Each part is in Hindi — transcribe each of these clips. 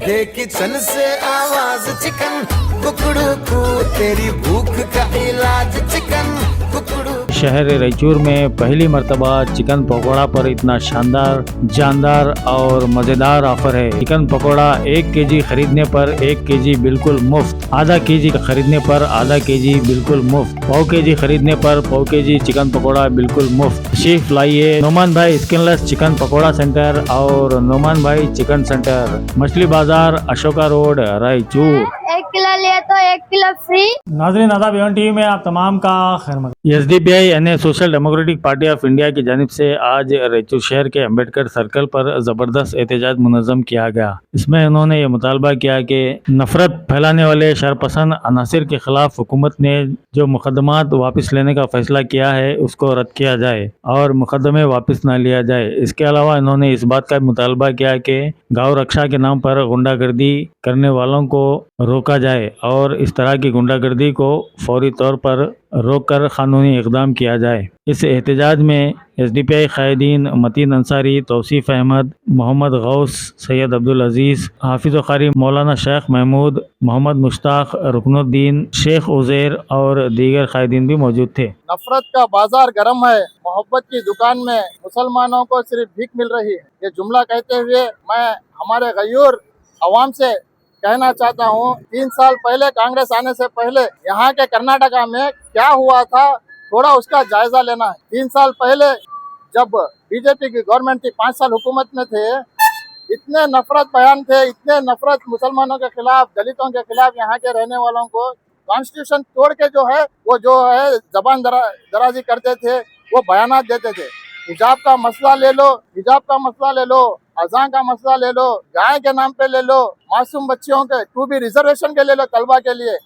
दे किचन से आवाज चिकन कुकड़ू को, तेरी भूख का इलाज चिकन कुकड़ू। शहर रायचूर में पहली मर्तबा चिकन पकोड़ा पर इतना शानदार, जानदार और मज़ेदार ऑफर है। चिकन पकोड़ा 1 केजी खरीदने पर 1 केजी बिल्कुल मुफ्त, आधा केजी खरीदने पर आधा केजी बिल्कुल मुफ्त, पाव केजी खरीदने पर पाव केजी चिकन पकोड़ा बिल्कुल मुफ्त। तशरीफ लाइए नोमान भाई स्किनलेस चिकन पकोड़ा सेंटर और नोमान भाई चिकन सेंटर, मछली बाजार, अशोका रोड, रायचूर। 1 किलो लिए तो 1 किलो फ्री। नाज़रीन आदाब, एवन टीवी में आप तमाम का खैर मकदम। SDPI यानी social democratic party of India की जानिब से आज रायचूर शहर के अम्बेडकर सर्कल पर ज़बरदस्त एहतजाज मुनज़्ज़म किया गया। इसमें उन्होंने ये मुतालबा किया कि नफरत फैलाने वाले शरपसंद अनासिर के खिलाफ हुकूमत ने जो मुकदमात वापस लेने का फैसला किया है उसको रद्द किया जाए और मुकदमे वापस न लिया जाए। इसके अलावा इन्होंने इस बात का मुतालबा किया कि गौ रक्षा के नाम पर गुंडागर्दी करने वालों को रोका जाए और इस तरह की गुंडागर्दी को फौरी तौर पर रोककर कानूनी इक़दाम किया जाए। इस एहतजाज में SDPI कायदीन मतीन अंसारी, तौसीफ़ अहमद, मोहम्मद गौस, सैयद अब्दुल अजीज़, हाफिज़ कारी मौलाना शेख महमूद, मोहम्मद मुश्ताक, रुकनुद्दीन, शेख उज़ैर और दीगर कायदीन भी मौजूद थे। नफरत का बाजार गर्म है, मोहब्बत की दुकान में मुसलमानों को सिर्फ भीख मिल रही है। ये जुमला कहते हुए मैं हमारे गयूर अवाम से कहना चाहता हूँ, 3 साल पहले कांग्रेस आने से पहले यहाँ के कर्नाटका में क्या हुआ था थोड़ा उसका जायजा लेना है। 3 साल पहले जब बीजेपी की गवर्नमेंट थी, 5 साल हुकूमत में थे, इतने नफरत बयान थे, इतने नफरत मुसलमानों के खिलाफ, दलितों के खिलाफ, यहाँ के रहने वालों को कॉन्स्टिट्यूशन तोड़ के जो है जबान दराजी करते थे, वो बयानात देते थे। हिजाब का मसला ले लो, हिजाब का मसला ले लो, अज़ान का मसला ले लो, गाय के नाम पे ले लो, मासूम बच्चियों के 2B रिजर्वेशन के ले लो, तलबा के लिए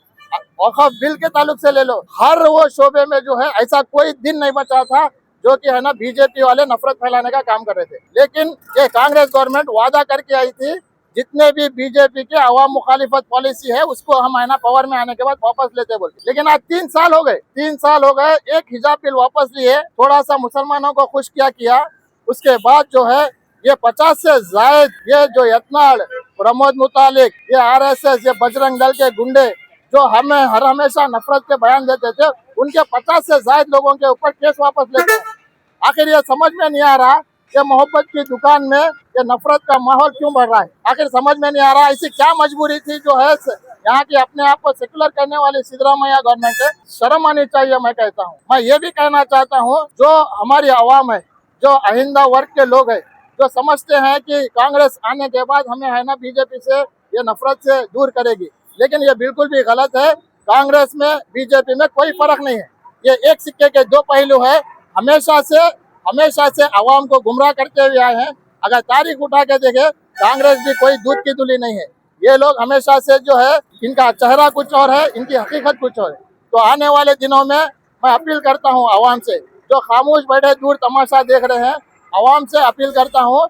वक़्फ़ बिल के ताल्लुक से ले लो। हर वो शोबे में जो है ऐसा कोई दिन नहीं बचा था जो कि है ना बीजेपी वाले नफरत फैलाने का काम कर रहे थे। लेकिन ये कांग्रेस गवर्नमेंट वादा करके आई थी, जितने भी बीजेपी के अवाम मुखालिफत पॉलिसी है उसको हम है ना पावर में आने के बाद वापस लेते बोलते। लेकिन आज 3 साल हो गए, 3 साल हो गए, एक हिजाब बिल वापस लिए, थोड़ा सा मुसलमानों को खुश किया। उसके बाद जो है ये 50 से जायद ये जो यत्नाड़, प्रमोद मुतालिक, ये RSS, ये बजरंग दल के गुंडे जो हमें हर हमेशा नफरत के बयान देते थे, उनके 50 से जायद लोगों के ऊपर केस वापस लेते हैं। आखिर ये समझ में नहीं आ रहा कि मोहब्बत की दुकान में ये नफरत का माहौल क्यों बढ़ रहा है। आखिर समझ में नहीं आ रहा ऐसी क्या मजबूरी थी जो है यहाँ की अपने आप को सेकुलर करने वाली सिद्धरामैया गवर्नमेंट है। शर्म आनी चाहिए। मैं कहता हूँ, मैं ये भी कहना चाहता हूँ, जो हमारी आवाम है, जो अहिंदा वर्ग के लोग हैं, जो समझते हैं कि कांग्रेस आने के बाद हमें है ना बीजेपी से ये नफरत से दूर करेगी, लेकिन ये बिल्कुल भी गलत है। कांग्रेस में बीजेपी में कोई फर्क नहीं है। ये एक सिक्के के 2 पहलू है। हमेशा से आवाम को गुमराह करते हुए आए हैं। अगर तारीख उठा के देखे, कांग्रेस भी कोई दूध की दूली नहीं है। ये लोग हमेशा से जो है, इनका चेहरा कुछ और है, इनकी हकीकत कुछ और है। तो आने वाले दिनों में मैं अपील करता हूँ आवाम से, जो खामोश बैठे दूर तमाशा देख रहे हैं, आवाम से अपील करता हूँ,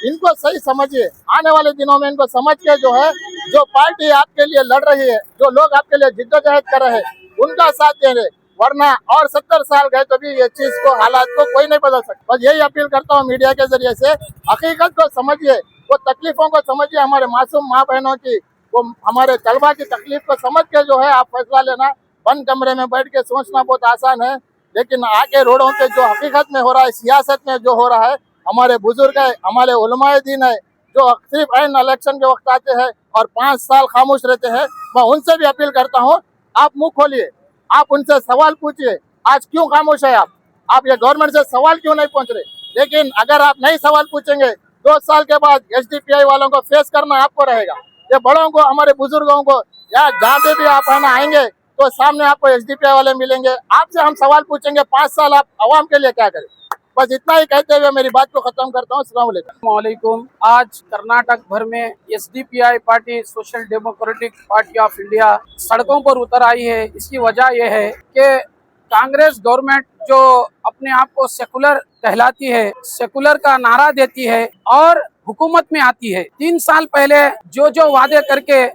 इनको सही समझिए। आने वाले दिनों में इनको समझ के जो है, जो पार्टी आपके लिए लड़ रही है, जो लोग आपके लिए जिद्दोजहद कर रहे हैं, उनका साथ दे रहे, वरना और 70 साल गए तो भी ये चीज को, हालात को कोई नहीं बदल सकता। बस यही अपील करता हूँ मीडिया के जरिए से, हकीकत को समझिए, वो तकलीफों को समझिए, हमारे मासूम माँ बहनों की, वो हमारे तलबा की तकलीफ को समझ के जो है आप फैसला लेना। बंद कमरे में बैठ के सोचना बहुत आसान है, लेकिन आगे रोडों पे जो हकीकत में हो रहा है, सियासत में जो हो रहा है, हमारे बुजुर्ग है, हमारे उलमाए दीन है, जो सिर्फ ऐन इलेक्शन के वक्त आते हैं और 5 साल खामोश रहते हैं, मैं उनसे भी अपील करता हूँ, आप मुंह खोलिए, आप उनसे सवाल पूछिए, आज क्यों खामोश है आप ये गवर्नमेंट से सवाल क्यों नहीं पहुंच रहे। लेकिन अगर आप नहीं सवाल पूछेंगे, 2 साल के बाद SDPI वालों को फेस करना आपको रहेगा। ये बड़ों को, हमारे बुजुर्गों को, या जहाँ पे भी आप है ना आएंगे तो सामने आपको SDPI वाले मिलेंगे, आपसे हम सवाल पूछेंगे 5 साल आप आवाम के लिए क्या करें। बस इतना ही कहते हुए मेरी बात को खत्म करता हूँ। अस्सलाम वालेकुम। आज कर्नाटक भर में SDPI party, social democratic party of India सड़कों पर उतर आई है। इसकी वजह यह है कि कांग्रेस गवर्नमेंट जो अपने आप को सेकुलर कहलाती है, सेकुलर का नारा देती है और हुकूमत में आती है। 3 साल पहले जो वादे करके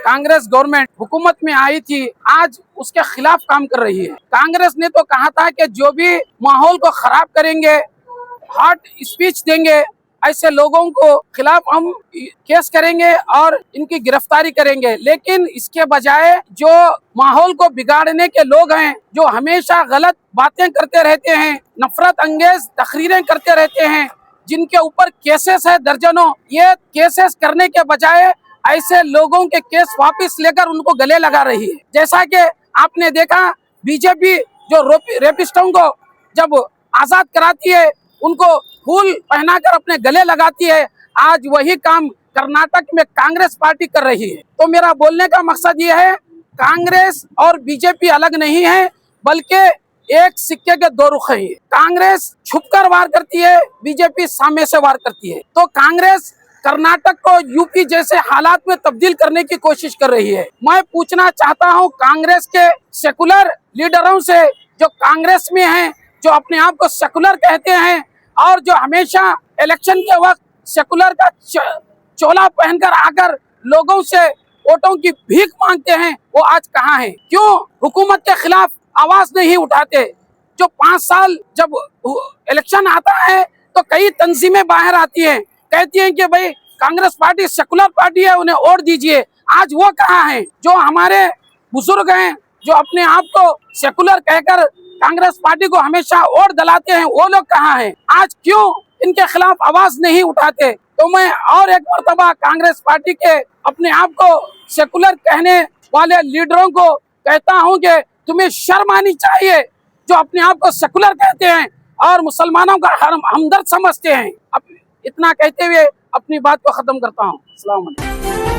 कांग्रेस गवर्नमेंट हुकूमत में आई थी, आज उसके खिलाफ काम कर रही है। कांग्रेस ने तो कहा था कि जो भी माहौल को खराब करेंगे, हॉट स्पीच देंगे, ऐसे लोगों को खिलाफ हम केस करेंगे और इनकी गिरफ्तारी करेंगे। लेकिन इसके बजाय जो माहौल को बिगाड़ने के लोग हैं, जो हमेशा गलत बातें करते रहते हैं, नफरत अंगेज तकरीरें करते रहते हैं, जिनके ऊपर केसेस है दर्जनों, ये केसेस करने के बजाय ऐसे लोगों के केस वापस लेकर उनको गले लगा रही है। जैसा कि आपने देखा, बीजेपी जो रेपिस्टों को जब आजाद कराती है, उनको फूल पहनाकर अपने गले लगाती है, आज वही काम कर्नाटक में कांग्रेस पार्टी कर रही है। तो मेरा बोलने का मकसद ये है, कांग्रेस और बीजेपी अलग नहीं है, बल्कि एक सिक्के के दो रुख हैं। कांग्रेस छुपकर वार करती है, बीजेपी सामने से वार करती है। तो कांग्रेस कर्नाटक को यूपी जैसे हालात में तब्दील करने की कोशिश कर रही है। मैं पूछना चाहता हूं कांग्रेस के सेकुलर लीडरों से, जो कांग्रेस में हैं, जो अपने आप को सेकुलर कहते हैं और जो हमेशा इलेक्शन के वक्त सेकुलर का चोला पहनकर आकर लोगों से वोटों की भीख मांगते हैं, वो आज कहाँ हैं? क्यों हुकूमत के खिलाफ आवाज नहीं उठाते? जो 5 साल जब इलेक्शन आता है तो कई तंजीमें बाहर आती हैं, कहती हैं कि भाई कांग्रेस पार्टी सेकुलर पार्टी है, उन्हें वोट दीजिए। आज वो कहाँ हैं? जो हमारे बुजुर्ग हैं, जो अपने आप को सेकुलर कहकर कांग्रेस पार्टी को हमेशा वोट दिलाते हैं, वो लोग कहाँ हैं? आज क्यों इनके खिलाफ आवाज नहीं उठाते? तो मैं और एक मर्तबा कांग्रेस पार्टी के अपने आप को सेकुलर कहने वाले लीडरों को कहता हूं कि तुम्हें शर्म आनी चाहिए, जो अपने आप को सेकुलर कहते हैं और मुसलमानों का हमदर्द समझते हैं। अब इतना कहते हुए अपनी बात को खत्म करता हूं। अस्सलाम वालेकुम।